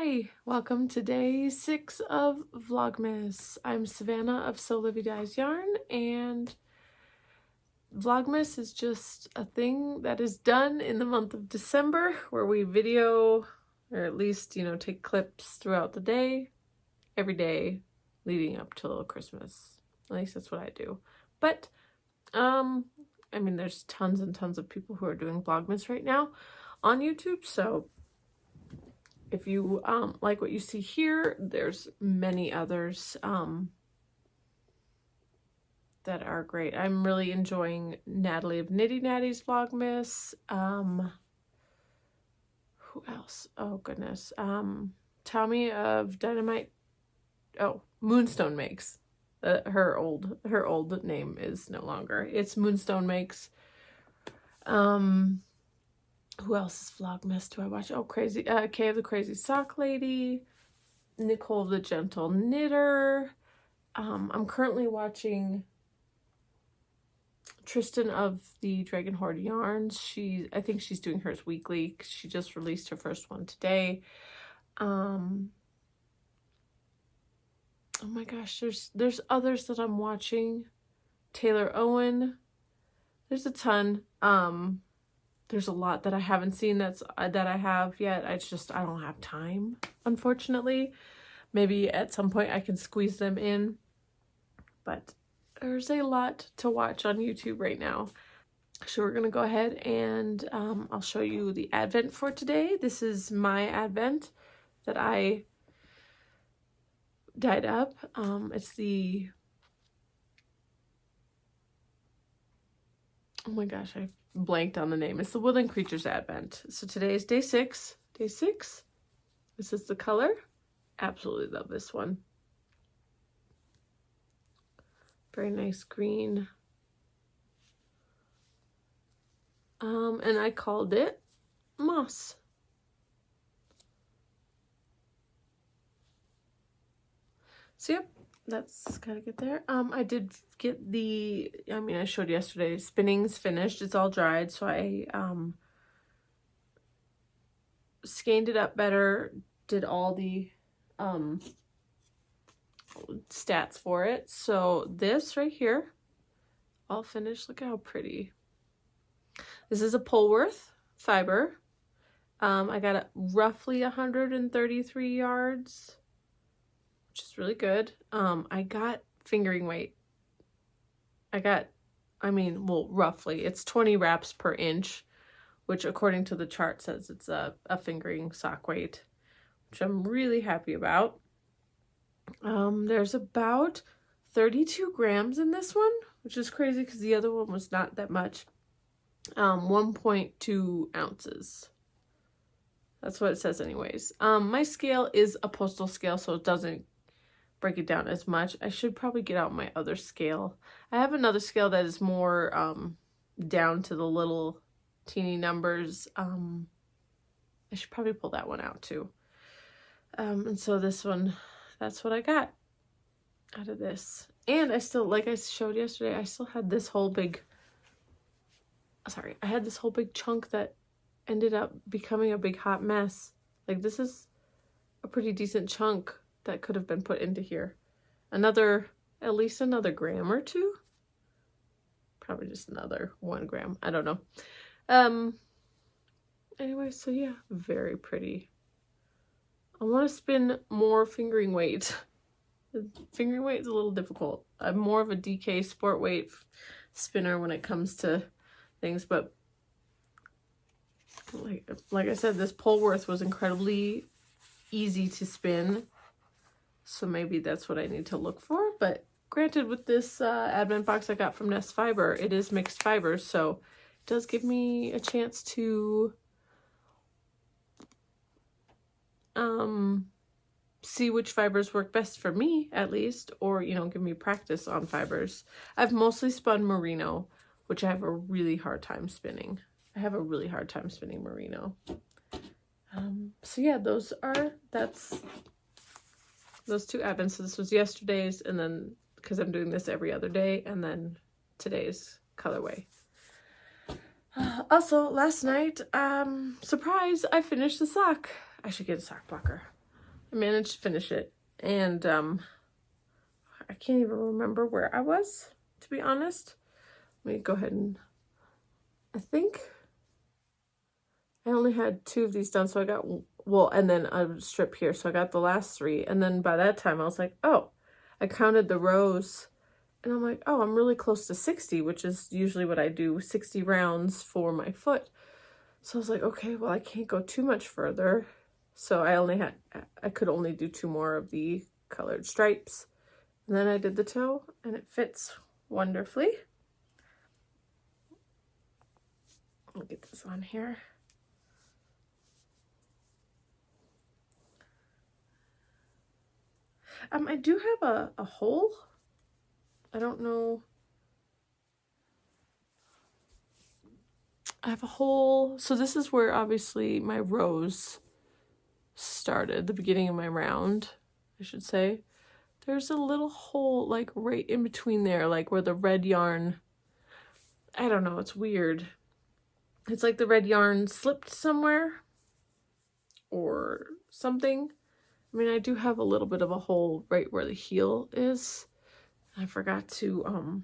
Hi, welcome to day 6 of Vlogmas. I'm Savannah of Sewlivi Dyes Yarn, and Vlogmas is just a thing that is done in the month of December where we video, or at least, take clips throughout the day, every day leading up till Christmas. At least that's what I do. But, there's tons and tons of people who are doing Vlogmas right now on YouTube, so if you like what you see here, there's many others that are great. I'm really enjoying Natalie of Nitty Natty's Vlogmas. Who else? Oh goodness. Tommy of Dynamite. Oh, Moonstone Makes. Her old name is no longer. It's Moonstone Makes. Who else is Vlogmas do I watch? Oh, Kay of the Crazy Sock Lady, Nicole the Gentle Knitter. I'm currently watching Tristan of the Dragon Horde Yarns. I think she's doing hers weekly. She just released her first one today. Oh my gosh, there's others that I'm watching. Taylor Owen. There's a ton. There's a lot that I haven't seen that I have yet. I don't have time, unfortunately. Maybe at some point I can squeeze them in. But there's a lot to watch on YouTube right now. So we're going to go ahead and I'll show you the Advent for today. This is my Advent that I dyed up. It's the... Oh my gosh, I blanked on the name. It's the Woodland Creatures Advent. So today is day 6. Day 6. This is the color. Absolutely love this one. Very nice green. And I called it Moss. So yep, that's gotta get there. I did get I showed yesterday, spinning's finished. It's all dried, so I skeined it up better, did all the stats for it. So this right here, all finished. Look how pretty. This is a Polworth fiber. I got it roughly 133 yards. Which is really good. I got fingering weight. Roughly. It's 20 wraps per inch, which according to the chart says it's a fingering sock weight, which I'm really happy about. There's about 32 grams in this one, which is crazy because the other one was not that much. 1.2 ounces. That's what it says anyways. My scale is a postal scale, so it doesn't break it down as much. I should probably get out my other scale. I have another scale that is more down to the little teeny numbers. I should probably pull that one out too. And so this one, that's what I got out of this. And I still, like I showed yesterday, I still had this whole big, I had this whole big chunk that ended up becoming a big hot mess. Like, this is a pretty decent chunk that could have been put into here. At least another gram or 2. Probably just another 1 gram. I don't know. Anyway, so yeah, very pretty. I want to spin more fingering weight. Fingering weight is a little difficult. I'm more of a DK sport weight spinner when it comes to things, but like I said, this Polworth was incredibly easy to spin. So maybe that's what I need to look for. But granted, with this Advent box I got from Nest Fiber, it is mixed fibers. So it does give me a chance to see which fibers work best for me, at least. Or, give me practice on fibers. I've mostly spun merino, which I have a really hard time spinning. I have a really hard time spinning merino. So yeah, that's those 2 Advents. So this was yesterday's, and then because I'm doing this every other day, and then today's colorway. Also, last night, surprise, I finished the sock. I should get a sock blocker. I managed to finish it, and I can't even remember where I was, to be honest. Let me go ahead and, I think I only had 2 of these done, so I got, well, and then a strip here, so I got the last 3, and then by that time I was like, oh, I counted the rows, and I'm like, oh, I'm really close to 60, which is usually what I do, 60 rounds for my foot. So I was like, okay, well, I can't go too much further. So I could only do 2 more of the colored stripes. And then I did the toe, and it fits wonderfully. I'll get this on here. I do have a hole. I don't know. I have a hole. So this is where obviously my rows started, the beginning of my round, I should say. There's a little hole like right in between there, like where the red yarn, I don't know, it's weird. It's like the red yarn slipped somewhere or something. I mean, I do have a little bit of a hole right where the heel is. I forgot to,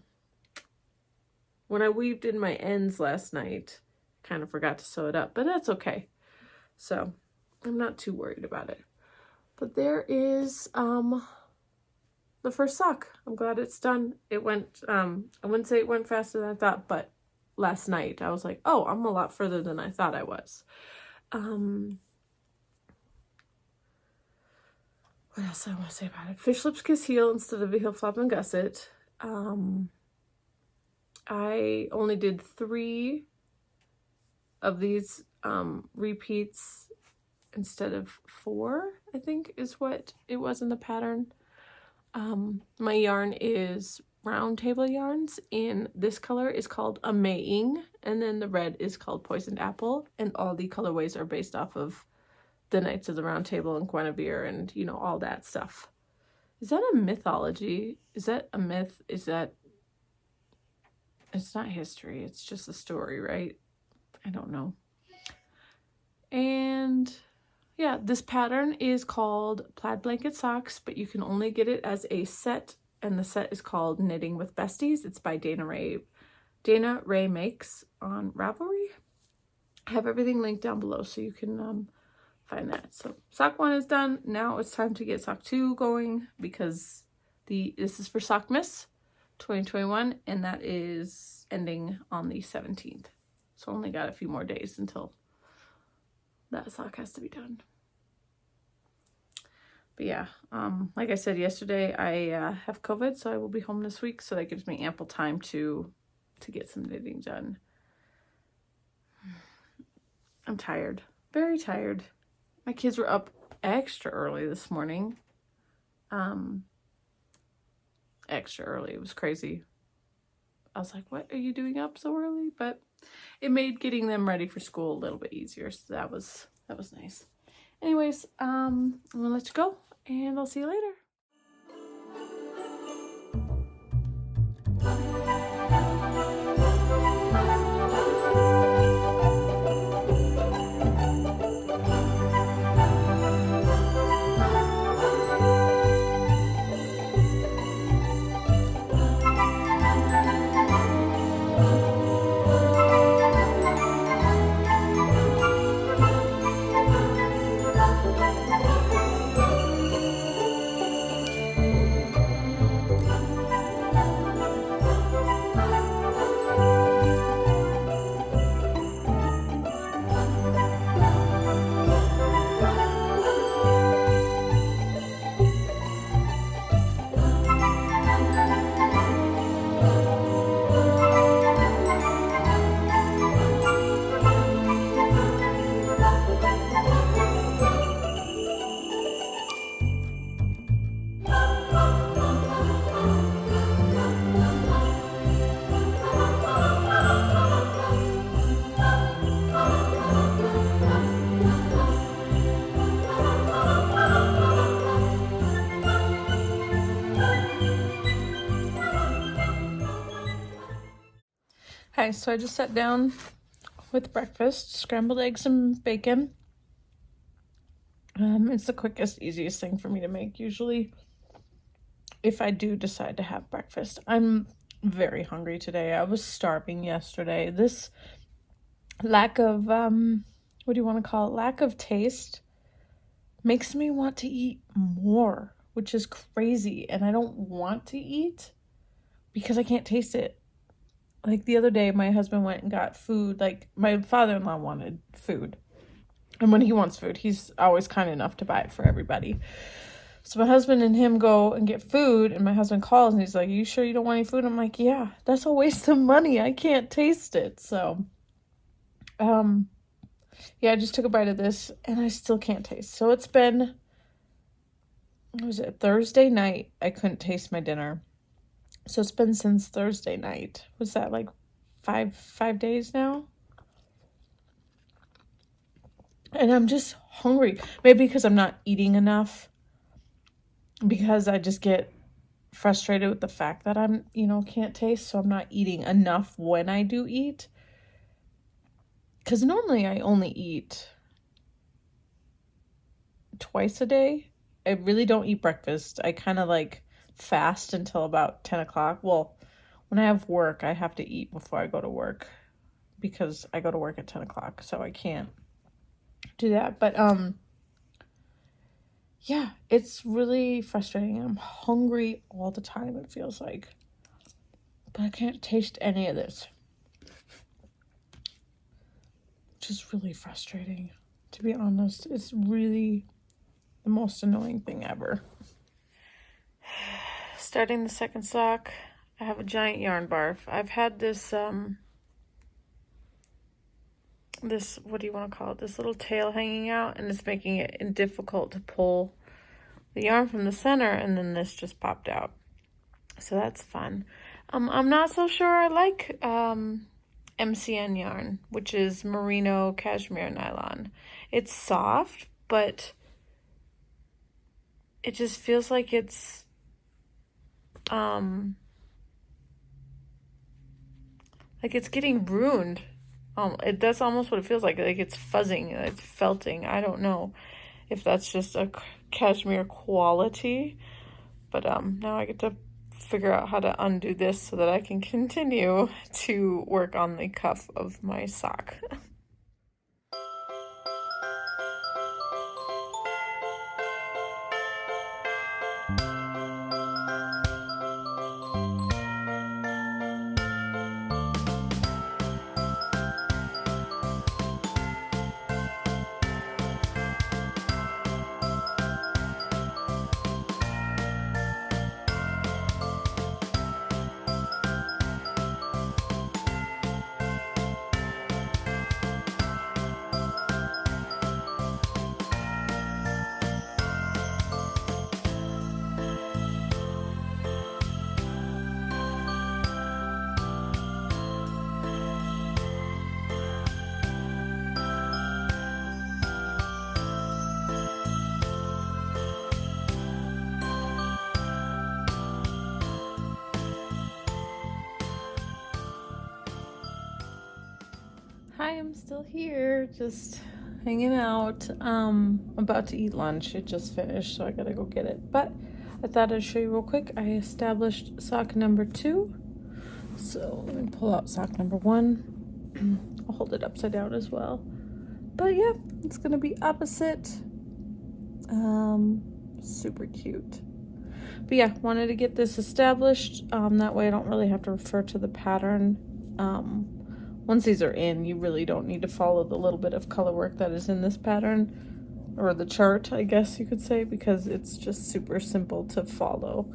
when I weaved in my ends last night, kind of forgot to sew it up, but that's okay. So I'm not too worried about it. But there is the first sock. I'm glad it's done. It went, I wouldn't say it went faster than I thought, but last night I was like, oh, I'm a lot further than I thought I was. What else I want to say about it? Fish lips kiss heel instead of a heel flap and gusset. I only did 3 of these repeats instead of 4, I think is what it was in the pattern. My yarn is Round Table Yarns, and this color is called a Maying, and then the red is called Poisoned Apple, and all the colorways are based off of the Knights of the Round Table and Guinevere and, you know, all that stuff. Is that a mythology? Is that a myth? Is that... It's not history. It's just a story, right? I don't know. And yeah, this pattern is called Plaid Blanket Socks, but you can only get it as a set, and the set is called Knitting with Besties. It's by Dana Ray. Dana Ray Makes on Ravelry. I have everything linked down below so you can find that. So sock 1 is done. Now it's time to get sock 2 going, because this is for Sockmas 2021, and that is ending on the 17th. So only got a few more days until that sock has to be done. But yeah, like I said yesterday, I have COVID, so I will be home this week, so that gives me ample time to get some knitting done. I'm tired, very tired. My kids were up extra early this morning. Extra early. It was crazy. I was like, what are you doing up so early? But it made getting them ready for school a little bit easier. So that was nice. Anyways, I'm gonna let you go, and I'll see you later. Hi, so I just sat down with breakfast, scrambled eggs and bacon. It's the quickest, easiest thing for me to make usually if I do decide to have breakfast. I'm very hungry today. I was starving yesterday. This lack of, what do you want to call it? Lack of taste makes me want to eat more, which is crazy. And I don't want to eat because I can't taste it. Like the other day, my husband went and got food. Like my father-in-law wanted food. And when he wants food, he's always kind enough to buy it for everybody. So my husband and him go and get food, and my husband calls and he's like, "You sure you don't want any food?" I'm like, "Yeah, that's a waste of money. I can't taste it." So, yeah, I just took a bite of this and I still can't taste. So it's been, what was it, Thursday night, I couldn't taste my dinner. So it's been since Thursday night. Was that like five days now? And I'm just hungry. Maybe because I'm not eating enough. Because I just get frustrated with the fact that I'm, can't taste. So I'm not eating enough when I do eat. Because normally I only eat twice a day. I really don't eat breakfast. I kind of like fast until about 10 o'clock. Well, when I have work, I have to eat before I go to work. Because I go to work at 10 o'clock. So I can't do that. But, yeah, it's really frustrating. I'm hungry all the time, it feels like. But I can't taste any of this. Which is really frustrating. To be honest, it's really the most annoying thing ever. Starting the second sock, I have a giant yarn barf. I've had this, what do you want to call it? This little tail hanging out, and it's making it difficult to pull the yarn from the center, and then this just popped out. So that's fun. I'm not so sure I like MCN yarn, which is merino cashmere nylon. It's soft, but it just feels like it's getting ruined. That's almost what it feels like it's fuzzing, it's felting. I don't know if that's just a cashmere quality, but now I get to figure out how to undo this so that I can continue to work on the cuff of my sock. Hi, I'm still here, just hanging out. About to eat lunch. It just finished, so I gotta go get it. But I thought I'd show you real quick. I established sock number 2. So let me pull out sock number 1. I'll hold it upside down as well. But yeah, it's gonna be opposite. Super cute. But yeah, wanted to get this established. That way I don't really have to refer to the pattern. Once these are in, you really don't need to follow the little bit of color work that is in this pattern, or the chart, I guess you could say, because it's just super simple to follow.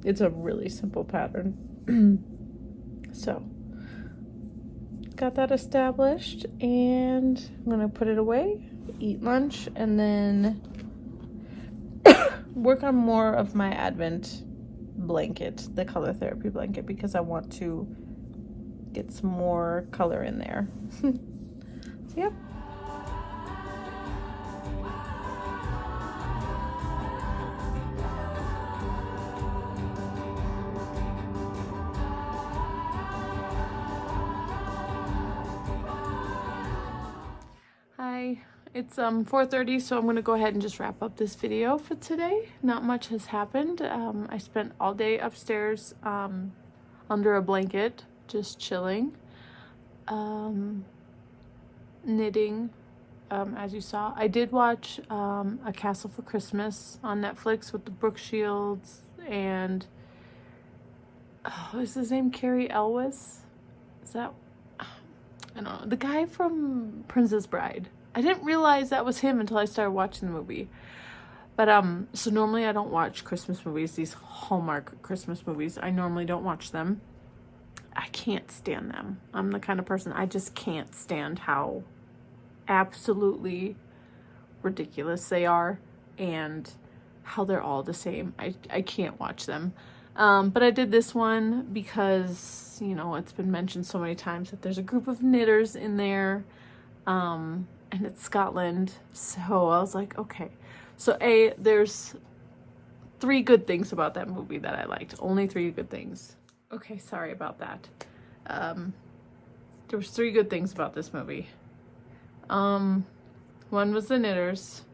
It's a really simple pattern. So, got that established, and I'm gonna put it away, eat lunch, and then work on more of my Advent blanket, the color therapy blanket, because I want to get some more color in there. So yeah. Hi, It's 4:30, so I'm gonna go ahead and just wrap up this video for today. Not much has happened. I spent all day upstairs under a blanket, just chilling, knitting. As you saw, I did watch A Castle for Christmas on Netflix with the Brooke Shields and is his name Carrie Elwes? Is that, I don't know, the guy from Princess Bride. I didn't realize that was him until I started watching the movie. But so normally I don't watch Christmas movies, these Hallmark Christmas movies. I normally don't watch them. I can't stand them. I'm the kind of person, I just can't stand how absolutely ridiculous they are and how they're all the same. I can't watch them. But I did this one because, you know, it's been mentioned so many times that there's a group of knitters in there, and it's Scotland. So I was like, okay. So there's 3 good things about that movie that I liked. Only 3 good things. Okay, sorry about that. There was 3 good things about this movie. One was the knitters.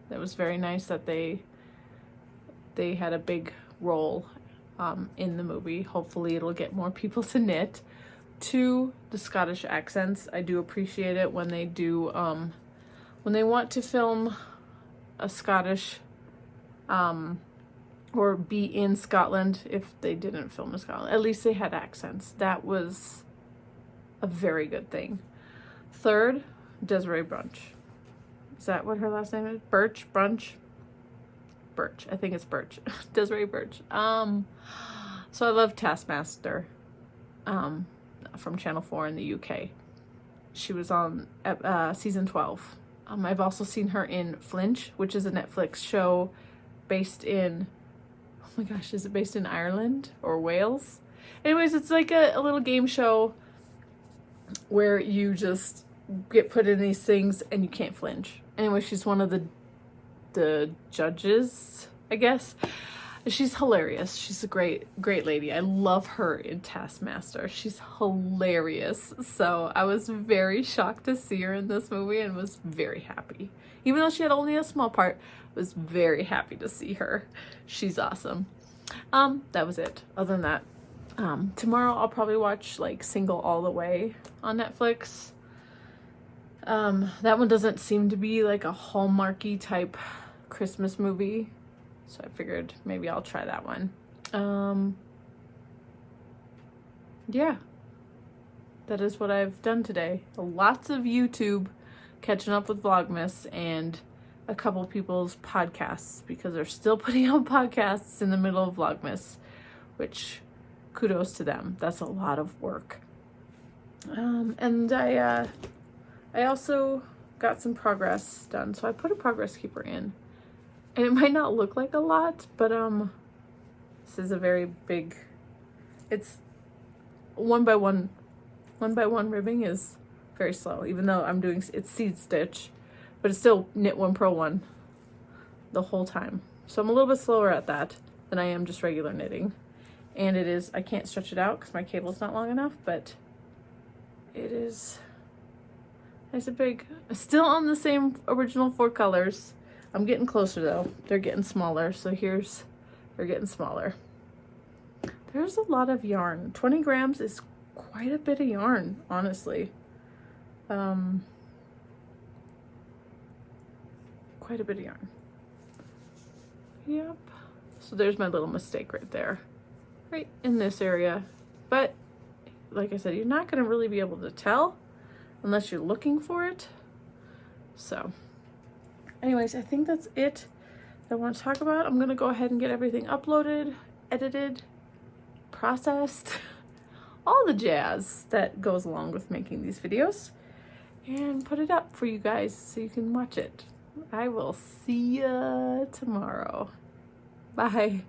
That was very nice that they had a big role in the movie. Hopefully it'll get more people to knit. 2, the Scottish accents. I do appreciate it when they do when they want to film a Scottish or be in Scotland. If they didn't film in Scotland, at least they had accents. That was a very good thing. 3rd, Desiree Bunch. Is that what her last name is? Birch? Birch. I think it's Birch. Desiree Birch. So I love Taskmaster from Channel 4 in the UK. She was on season 12. I've also seen her in Flinch, which is a Netflix show based in, oh my gosh, is it based in Ireland or Wales? Anyways, it's like a little game show where you just get put in these things and you can't flinch. Anyway, she's one of the judges, I guess. She's hilarious. She's a great lady. I love her in Taskmaster. She's hilarious. So I was very shocked to see her in this movie and was very happy. Even though she had only a small part, I was very happy to see her. She's awesome. That was it. Other than that, tomorrow I'll probably watch like Single All the Way on Netflix. That one doesn't seem to be like a Hallmarky type Christmas movie, so I figured maybe I'll try that one. Yeah, that is what I've done today. Lots of YouTube, catching up with Vlogmas, and a couple people's podcasts, because they're still putting out podcasts in the middle of Vlogmas, which kudos to them. That's a lot of work. And I also got some progress done, so I put a progress keeper in. And it might not look like a lot, but this is a very big, it's 1 by 1 ribbing is very slow, even though I'm doing, it's seed stitch, but it's still knit 1 purl 1 the whole time. So I'm a little bit slower at that than I am just regular knitting. And it is, I can't stretch it out because my cable's not long enough, but it is nice and big. Still on the same original 4 colors. I'm getting closer though. They're getting smaller. So they're getting smaller. There's a lot of yarn. 20 grams is quite a bit of yarn, honestly. Quite a bit of yarn. Yep. So there's my little mistake right there. Right in this area. But like I said, you're not going to really be able to tell unless you're looking for it. So anyways, I think that's it that I want to talk about. I'm going to go ahead and get everything uploaded, edited, processed, all the jazz that goes along with making these videos, and put it up for you guys so you can watch it. I will see ya tomorrow. Bye.